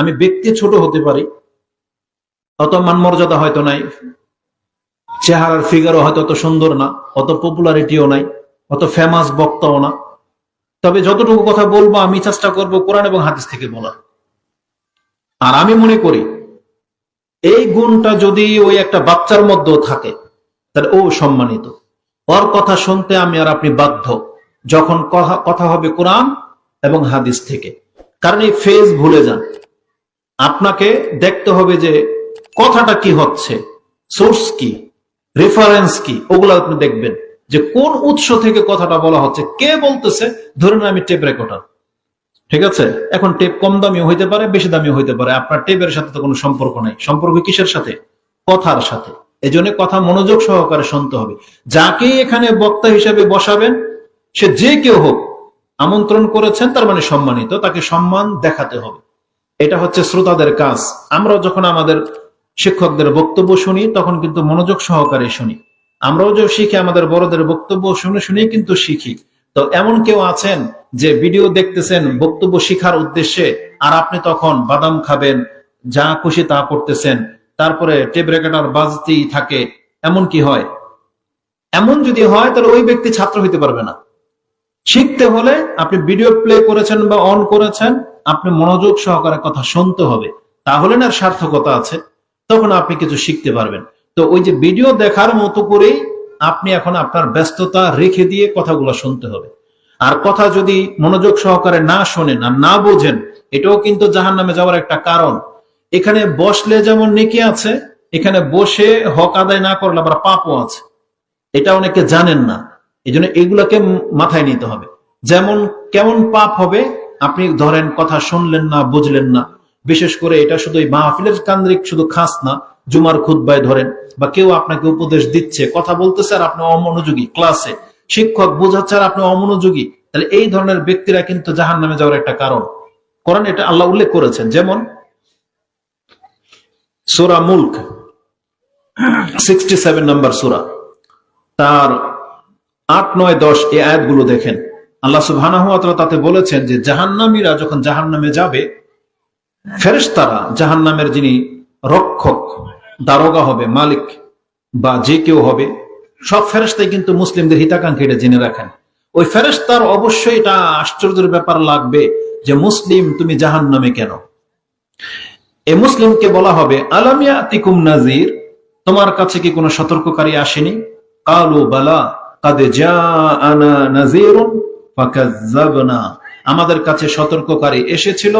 আমি ব্যক্তি ছোট হতে পারি, অত মান মর্যাদা হয়তো নাই, চেহারার ফিগারও হয়তো অত সুন্দর না, অত পপুলারিটিও নাই, অত ফেমাস বক্তাও না। তবে যতটুকু কথা বলবো আমি চেষ্টা করব কোরআন এবং হাদিস থেকে বলার। আর আমি মনে করি এই গুণটা যদি ওই একটা বাচ্চার মধ্যেও থাকে তাহলে ও সম্মানিত। ওর কথা শুনতে আমি আর আপনি বাধ্য যখন কথা হবে কোরআন এবং হাদিস থেকে। কারণ এই ফেজ ভুলে যান, আপনাকে দেখতে হবে যে কথাটা কি হচ্ছে, সোর্স কি, রেফারেন্স কি, ওগুলো আপনি দেখবেন যে কোন উৎস থেকে কথাটা বলা হচ্ছে, কে বলতেছে। ধরুন আমি টেপ রেকর্ডার, ঠিক আছে, এখন টেপ কম দামি হইতে পারে, বেশি দামি হইতে পারে, আপনার টেপের সাথে তো কোনো সম্পর্ক নাই। সম্পর্ক কিসের সাথে? কথার সাথে। এই জন্য কথা মনোযোগ সহকারে শুনতে হবে। যাকে এখানে বক্তা হিসেবে বসাবেন সে যে কেউ হোক, আমন্ত্রণ করেছেন তার মানে সম্মানিত, তাকে সম্মান দেখাতে হবে। এটা হচ্ছে শ্রোতাদের কাজ। আমরা যখন আমাদের শিক্ষকদের বক্তব্য শুনি তখন কিন্তু মনোযোগ সহকারে শুনি। আমরাও যে শিখি, আমাদের বড়দের বক্তব্য শুনে শুনে কিন্তু শিখি। তো এমন কেউ আছেন যে ভিডিও দেখতেছেন বক্তব্য শিখার উদ্দেশ্যে, আর আপনি তখন বাদাম খাবেন, যা খুশি তা করতেছেন, তারপরে টেপ রেকর্ডার বাজতেই থাকে, এমন কি হয়? এমন যদি হয় তাহলে ওই ব্যক্তি ছাত্র হইতে পারবে না। শিখতে হলে আপনি ভিডিও প্লে করেছেন বা অন করেছেন, আপনি মনোযোগ সহকারে কথা শুনতে হবে, তাহলে না সার্থকতা আছে, তখন আপনি কিছু শিখতে পারবেন। তো ওই যে ভিডিও দেখার মতো করেই আপনি এখন আপনার ব্যস্ততা রেখে দিয়ে কথাগুলো শুনতে হবে। আর কথা যদি মনোযোগ সহকারে না শোনেন আর না বোঝেন, এটাও কিন্তু জাহান্নামে যাওয়ার একটা কারণ। এখানে বসলে যেমন নেকি আছে, এখানে বসে হক আদায় না করলে আবার পাপও আছে। এটা অনেকে জানেন না, এই জন্য এগুলাকে মাথায় নিতে হবে। যেমন কেমন পাপ হবে, আপনি ধরেন কথা শুনলেন না, বুঝলেন না, বিশেষ করে এটা শুধু মাহফিলের কেন্দ্রিক শুধু খাস না, জুমার খুতবায় ধরেন, বা কেউ আপনাকে উপদেশ দিচ্ছে, কথা বলতেছে আর আপনি অমনোযোগী, ক্লাসে শিক্ষক বোঝাচ্ছে আর আপনি অমনোযোগী, তাহলে এই ধরনের ব্যক্তিরা কিন্তু জাহান্নামে যাওয়ার একটা কারণ। কোরআন এটা আল্লাহ উল্লেখ করেছেন। যেমন সূরা মুলক 67 নম্বর সূরা, তার 8, 9, 10 এই আয়াতগুলো দেখেন। আল্লাহ সুবহানাহু ওয়া তাআলা তাতে বলেছেন যে জাহান্নামীরা যখন জাহান্নামে যাবে, ফেরেশতারা জাহান্নামের যিনি রক্ষক, দারোগা হবে, মালিক বা যে কেউ হবে, সব ফেরেশতাই কিন্তু মুসলিমদের হিতাকাঙ্ক্ষী, এটা জেনে রাখেন। ওই ফেরেশতার অবশ্যই এটা আশ্চর্যের ব্যাপার লাগবে যে মুসলিম তুমি জাহান্নামে কেন? এই মুসলিমকে বলা হবে আলাম ইয়াতিকুম নাযীর, তোমার কাছে কি কোনো সতর্ককারী আসেনি? কালু বালা কাদ জাআনা নাযীরুন ফাকাযযাবনা, আমাদের কাছে সতর্ককারী এসেছিল,